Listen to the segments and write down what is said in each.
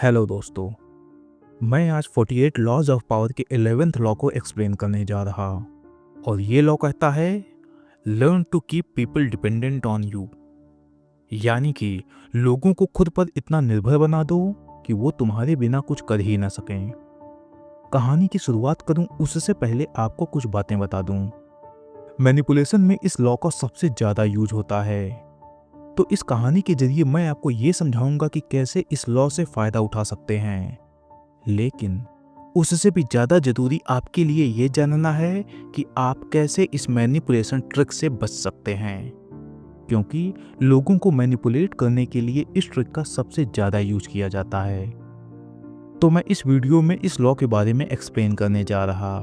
Hello दोस्तों, मैं आज 48 लॉज ऑफ पावर के 11th लॉ को एक्सप्लेन करने जा रहा और ये लॉ कहता है learn to keep people dependent on you, यानी कि लोगों को खुद पर इतना निर्भर बना दो कि वो तुम्हारे बिना कुछ कर ही ना सकें। कहानी की शुरुआत करूं उससे पहले आपको कुछ बातें बता दूं। मैनिपुलेशन में इस लॉ का सबसे ज़्यादा यूज होता है, तो इस कहानी के जरिए मैं आपको ये समझाऊंगा कि कैसे इस लॉ से फ़ायदा उठा सकते हैं। लेकिन उससे भी ज़्यादा ज़रूरी आपके लिए ये जानना है कि आप कैसे इस मैनिपुलेशन ट्रिक से बच सकते हैं, क्योंकि लोगों को मैनिपुलेट करने के लिए इस ट्रिक का सबसे ज़्यादा यूज किया जाता है। तो मैं इस वीडियो में इस लॉ के बारे में एक्सप्लेन करने जा रहा,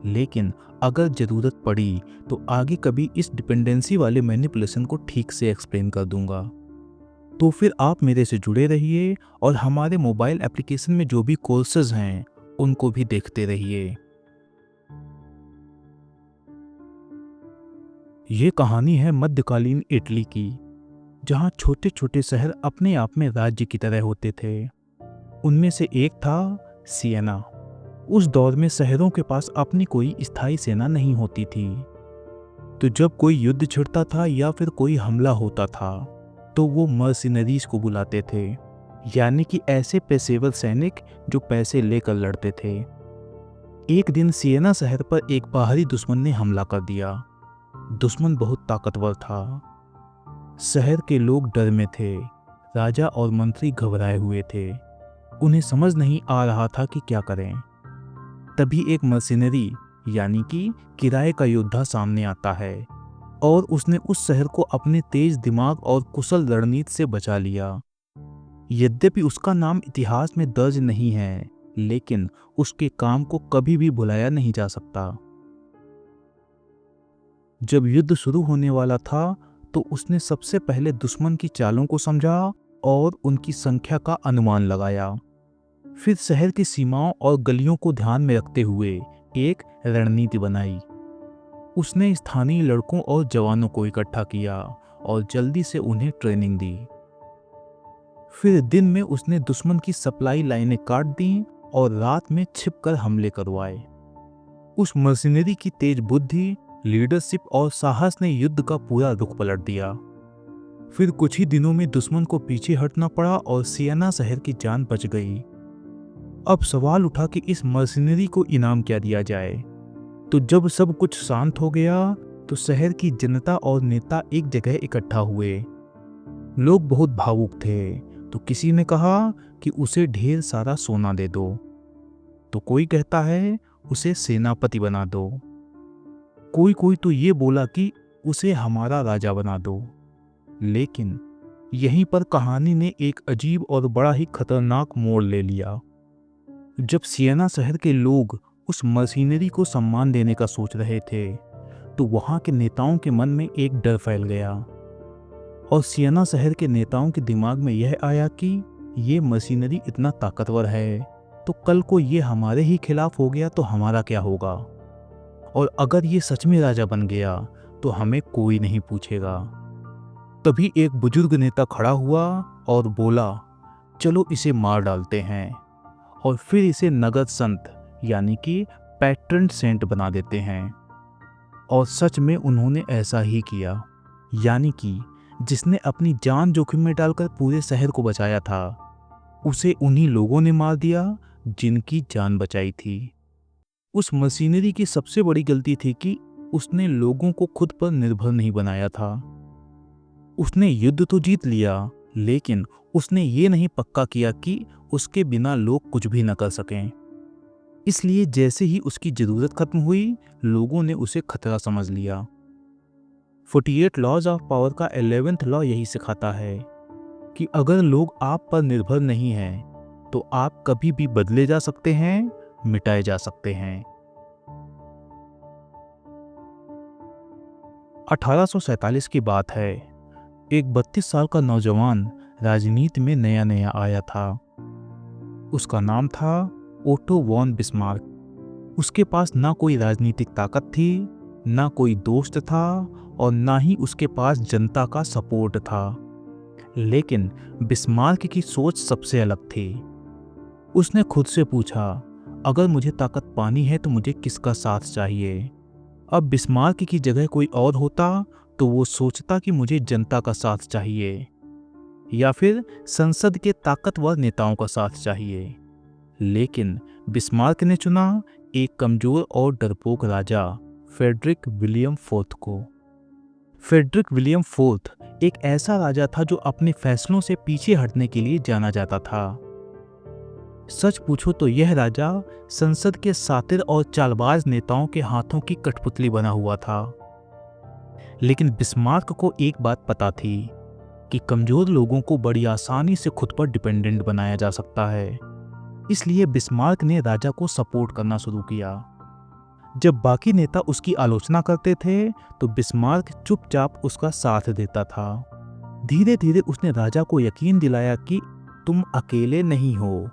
लेकिन अगर ज़रूरत पड़ी तो आगे कभी इस डिपेंडेंसी वाले मैनिपुलेशन को ठीक से एक्सप्लेन कर दूंगा। तो फिर आप मेरे से जुड़े रहिए और हमारे मोबाइल एप्लीकेशन में जो भी कोर्सेज हैं उनको भी देखते रहिए। ये कहानी है मध्यकालीन इटली की, जहाँ छोटे छोटे शहर अपने आप में राज्य की तरह होते थे। उनमें से एक था सिएना। उस दौर में शहरों के पास अपनी कोई स्थायी सेना नहीं होती थी, तो जब कोई युद्ध छिड़ता था या फिर कोई हमला होता था तो वो मर्सिनरीज को बुलाते थे, यानी कि ऐसे पेशेवर सैनिक जो पैसे लेकर लड़ते थे। एक दिन सिएना शहर पर एक बाहरी दुश्मन ने हमला कर दिया। दुश्मन बहुत ताकतवर था। शहर के लोग डर में थे। राजा और मंत्री घबराए हुए थे। उन्हें समझ नहीं आ रहा था कि क्या करें। तभी एक मर्सिनरी यानी कि किराए का योद्धा सामने आता है और उसने उस शहर को अपने तेज दिमाग और कुशल रणनीति से बचा लिया। यद्यपि उसका नाम इतिहास में दर्ज नहीं है, लेकिन उसके काम को कभी भी भुलाया नहीं जा सकता। जब युद्ध शुरू होने वाला था तो उसने सबसे पहले दुश्मन की चालों को समझा और उनकी संख्या का अनुमान लगाया। फिर शहर की सीमाओं और गलियों को ध्यान में रखते हुए एक रणनीति बनाई। उसने स्थानीय लड़कों और जवानों को इकट्ठा किया और जल्दी से उन्हें ट्रेनिंग दी। फिर दिन में उसने दुश्मन की सप्लाई लाइनें काट दी और रात में छिपकर हमले करवाए। उस मर्सिनरी की तेज बुद्धि, लीडरशिप और साहस ने युद्ध का पूरा रुख पलट दिया। फिर कुछ ही दिनों में दुश्मन को पीछे हटना पड़ा और सिएना शहर की जान बच गई। अब सवाल उठा कि इस मर्सिनरी को इनाम क्या दिया जाए। तो जब सब कुछ शांत हो गया तो शहर की जनता और नेता एक जगह इकट्ठा हुए। लोग बहुत भावुक थे, तो किसी ने कहा कि उसे ढेर सारा सोना दे दो, तो कोई कहता है उसे सेनापति बना दो, कोई तो ये बोला कि उसे हमारा राजा बना दो। लेकिन यहीं पर कहानी ने एक अजीब और बड़ा ही खतरनाक मोड़ ले लिया। जब सिएना शहर के लोग उस मशीनरी को सम्मान देने का सोच रहे थे तो वहां के नेताओं के मन में एक डर फैल गया और सिएना शहर के नेताओं के दिमाग में यह आया कि ये मशीनरी इतना ताकतवर है तो कल को ये हमारे ही खिलाफ हो गया तो हमारा क्या होगा, और अगर ये सच में राजा बन गया तो हमें कोई नहीं पूछेगा। तभी एक बुजुर्ग नेता खड़ा हुआ और बोला, चलो इसे मार डालते हैं और फिर इसे नगद संत यानी कि पैट्रन सेंट बना देते हैं। और सच में उन्होंने ऐसा ही किया, यानी कि जिसने अपनी जान जोखिम में डालकर पूरे शहर को बचाया था उसे उन्हीं लोगों ने मार दिया जिनकी जान बचाई थी। उस मशीनरी की सबसे बड़ी गलती थी कि उसने लोगों को खुद पर निर्भर नहीं बनाया था। उसने युद्ध तो जीत लिया, लेकिन उसने ये नहीं पक्का किया कि उसके बिना लोग कुछ भी न कर सकें। इसलिए जैसे ही उसकी जरूरत खत्म हुई, लोगों ने उसे खतरा समझ लिया। 48 लॉज ऑफ पावर का 11th लॉ यही सिखाता है कि अगर लोग आप पर निर्भर नहीं हैं तो आप कभी भी बदले जा सकते हैं, मिटाए जा सकते हैं। 1847 की बात है। एक 32 साल का नौजवान राजनीति में नया नया आया था। उसका नाम था ओटो वॉन बिस्मार्क। उसके पास ना कोई राजनीतिक ताकत थी, ना कोई दोस्त था और ना ही उसके पास जनता का सपोर्ट था। लेकिन बिस्मार्क की सोच सबसे अलग थी। उसने खुद से पूछा, अगर मुझे ताकत पानी है तो मुझे किसका साथ चाहिए? अब बिस्मार्क की जगह कोई और होता तो वो सोचता कि मुझे जनता का साथ चाहिए या फिर संसद के ताकतवर नेताओं का साथ चाहिए। लेकिन बिस्मार्क ने चुना एक कमजोर और डरपोक राजा, फ्रेडरिक विलियम फोर्थ को। फ्रेडरिक विलियम फोर्थ एक ऐसा राजा था जो अपने फैसलों से पीछे हटने के लिए जाना जाता था। सच पूछो तो यह राजा संसद के सातिर और चालबाज नेताओं के हाथों की कठपुतली बना हुआ था। लेकिन बिस्मार्क को एक बात पता थी कि कमजोर लोगों को बड़ी आसानी से खुद पर डिपेंडेंट बनाया जा सकता है। इसलिए बिस्मार्क ने राजा को सपोर्ट करना शुरू किया। जब बाकी नेता उसकी आलोचना करते थे तो बिस्मार्क चुपचाप उसका साथ देता था। धीरे धीरे उसने राजा को यकीन दिलाया कि तुम अकेले नहीं हो,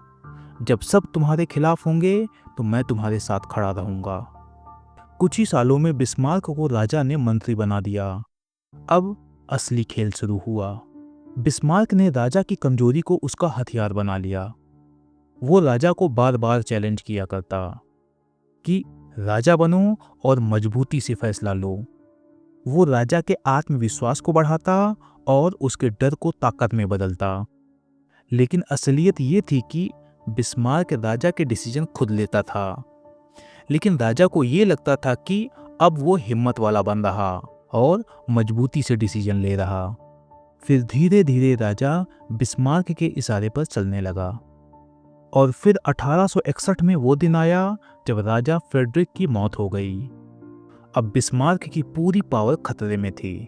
जब सब तुम्हारे खिलाफ होंगे तो मैं तुम्हारे साथ खड़ा रहूंगा। कुछ ही सालों में बिस्मार्क को राजा ने मंत्री बना दिया। अब असली खेल शुरू हुआ। बिस्मार्क ने राजा की कमजोरी को उसका हथियार बना लिया। वो राजा को बार बार चैलेंज किया करता कि राजा बनो और मजबूती से फैसला लो। वो राजा के आत्मविश्वास को बढ़ाता और उसके डर को ताकत में बदलता। लेकिन असलियत ये थी कि बिस्मार्क राजा के डिसीजन खुद लेता था, लेकिन राजा को ये लगता था कि अब वो हिम्मत वाला बन रहा और मजबूती से डिसीजन ले रहा। फिर धीरे धीरे राजा बिस्मार्क के इशारे पर चलने लगा और फिर 1861 में वो दिन आया जब राजा फ्रेडरिक की मौत हो गई। अब बिस्मार्क की पूरी पावर खतरे में थी,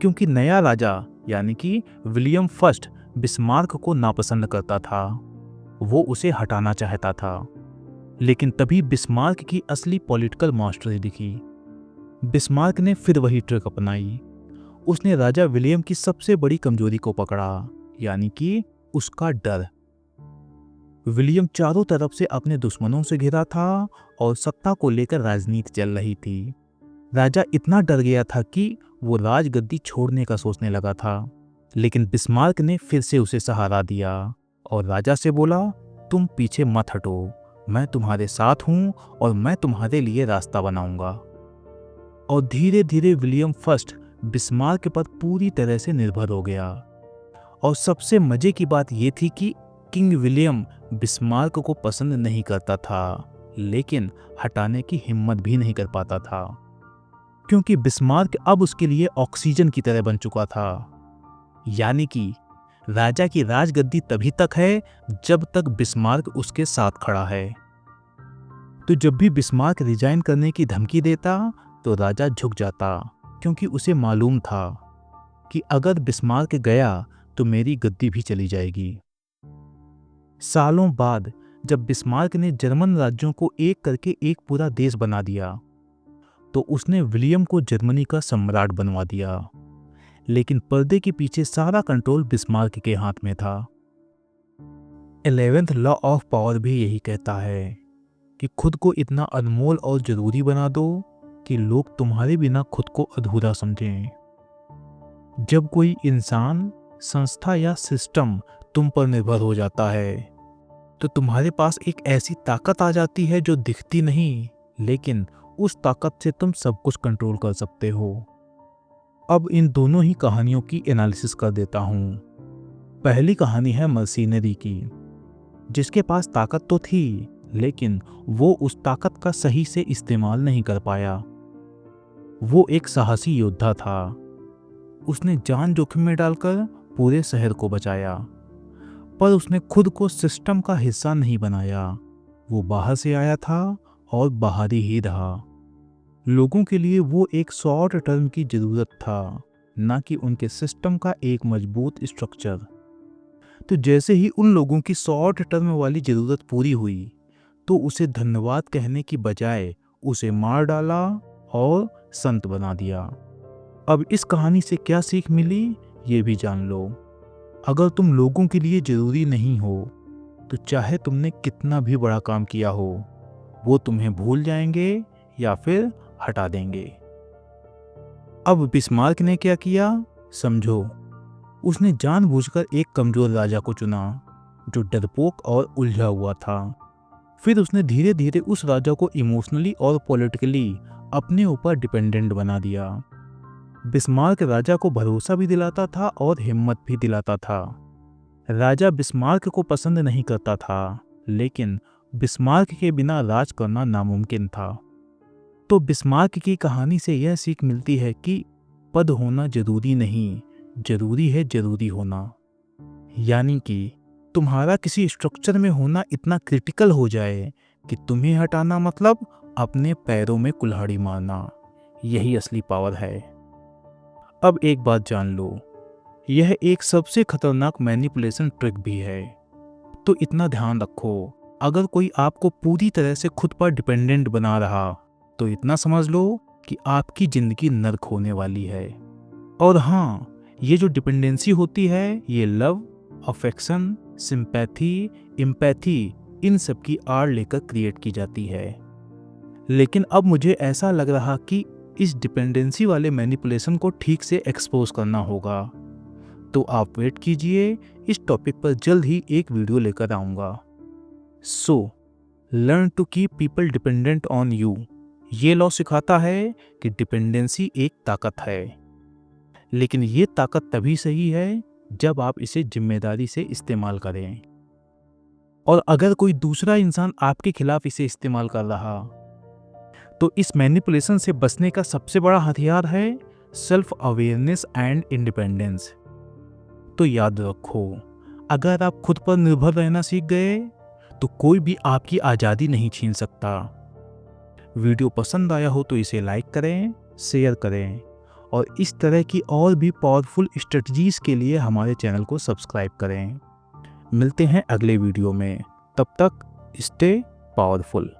क्योंकि नया राजा यानी कि विलियम फर्स्ट बिस्मार्क को नापसंद करता था। वो उसे हटाना चाहता था। लेकिन तभी बिस्मार्क की असली पॉलिटिकल मास्टरी दिखी। बिस्मार्क ने फिर वही ट्रिक अपनाई। उसने राजा विलियम की सबसे बड़ी कमजोरी को पकड़ा, यानी कि उसका डर। विलियम चारों तरफ से अपने दुश्मनों से घिरा था और सत्ता को लेकर राजनीति चल रही थी। राजा इतना डर गया था कि वो राजगद्दी छोड़ने का सोचने लगा था। लेकिन बिस्मार्क ने फिर से उसे सहारा दिया और राजा से बोला, तुम पीछे मत हटो, मैं तुम्हारे साथ हूं और मैं तुम्हारे लिए रास्ता बनाऊंगा। और धीरे धीरे विलियम फर्स्ट बिस्मार्क पर पूरी तरह से निर्भर हो गया। और सबसे मजे की बात यह थी कि किंग विलियम बिस्मार्क को पसंद नहीं करता था, लेकिन हटाने की हिम्मत भी नहीं कर पाता था, क्योंकि बिस्मार्क अब उसके लिए ऑक्सीजन की तरह बन चुका था। यानी कि राजा की राजगद्दी तभी तक है जब तक बिस्मार्क उसके साथ खड़ा है। तो जब भी बिस्मार्क रिजाइन करने की धमकी देता तो राजा झुक जाता, क्योंकि उसे मालूम था कि अगर बिस्मार्क गया तो मेरी गद्दी भी चली जाएगी। सालों बाद जब बिस्मार्क ने जर्मन राज्यों को एक करके एक पूरा देश बना दिया तो उसने विलियम को जर्मनी का सम्राट बनवा दिया। लेकिन पर्दे के पीछे सारा कंट्रोल बिस्मार्क के हाथ में था। 11th लॉ ऑफ पावर भी यही कहता है कि खुद को इतना अनमोल और जरूरी बना दो कि लोग तुम्हारे बिना खुद को अधूरा समझें। जब कोई इंसान, संस्था या सिस्टम तुम पर निर्भर हो जाता है तो तुम्हारे पास एक ऐसी ताकत आ जाती है जो दिखती नहीं, लेकिन उस ताकत से तुम सब कुछ कंट्रोल कर सकते हो। अब इन दोनों ही कहानियों की एनालिसिस कर देता हूँ। पहली कहानी है मर्सिनरी की, जिसके पास ताकत तो थी लेकिन वो उस ताकत का सही से इस्तेमाल नहीं कर पाया। वो एक साहसी योद्धा था। उसने जान जोखिम में डालकर पूरे शहर को बचाया, पर उसने खुद को सिस्टम का हिस्सा नहीं बनाया। वो बाहर से आया था और बाहर ही रहा। लोगों के लिए वो एक शॉर्ट टर्म की जरूरत था, ना कि उनके सिस्टम का एक मजबूत स्ट्रक्चर। तो जैसे ही उन लोगों की शॉर्ट टर्म वाली जरूरत पूरी हुई तो उसे धन्यवाद कहने की बजाय उसे मार डाला और संत बना दिया। अब इस कहानी से क्या सीख मिली ये भी जान लो। अगर तुम लोगों के लिए जरूरी नहीं हो तो चाहे तुमने कितना भी बड़ा काम किया हो, वो तुम्हें भूल जाएंगे या फिर हटा देंगे। अब बिस्मार्क ने क्या किया समझो। उसने जानबूझकर एक कमजोर राजा को चुना जो डरपोक और उलझा हुआ था। फिर उसने धीरे धीरे उस राजा को इमोशनली और पॉलिटिकली अपने ऊपर डिपेंडेंट बना दिया। बिस्मार्क राजा को भरोसा भी दिलाता था और हिम्मत भी दिलाता था। राजा बिस्मार्क को पसंद नहीं करता था, लेकिन बिस्मार्क के बिना राज करना नामुमकिन था। तो बिस्मार्क की कहानी से यह सीख मिलती है कि पद होना जरूरी नहीं, जरूरी है जरूरी होना। यानी कि तुम्हारा किसी स्ट्रक्चर में होना इतना क्रिटिकल हो जाए कि तुम्हें हटाना मतलब अपने पैरों में कुल्हाड़ी मारना। यही असली पावर है। अब एक बात जान लो, यह एक सबसे खतरनाक मैनिपुलेशन ट्रिक भी है। तो इतना ध्यान रखो, अगर कोई आपको पूरी तरह से खुद पर डिपेंडेंट बना रहा तो इतना समझ लो कि आपकी जिंदगी नर्क होने वाली है। और हाँ, ये जो डिपेंडेंसी होती है ये लव, अफेक्शन, सिंपैथी, एम्पैथी इन सब की आड़ लेकर क्रिएट की जाती है। लेकिन अब मुझे ऐसा लग रहा कि इस डिपेंडेंसी वाले मैनिपुलेशन को ठीक से एक्सपोज करना होगा। तो आप वेट कीजिए, इस टॉपिक पर जल्द ही एक वीडियो लेकर आऊँगा। So learn to keep people dependent on you. ये लॉ सिखाता है कि डिपेंडेंसी एक ताकत है, लेकिन ये ताकत तभी सही है जब आप इसे जिम्मेदारी से इस्तेमाल करें। और अगर कोई दूसरा इंसान आपके खिलाफ इसे इस्तेमाल कर रहा तो इस मैनिपुलेशन से बचने का सबसे बड़ा हथियार है सेल्फ अवेयरनेस एंड इंडिपेंडेंस। तो याद रखो, अगर आप खुद पर निर्भर रहना सीख गए तो कोई भी आपकी आज़ादी नहीं छीन सकता। वीडियो पसंद आया हो तो इसे लाइक करें, शेयर करें और इस तरह की और भी पावरफुल स्ट्रेटजीज के लिए हमारे चैनल को सब्सक्राइब करें। मिलते हैं अगले वीडियो में, तब तक स्टे पावरफुल।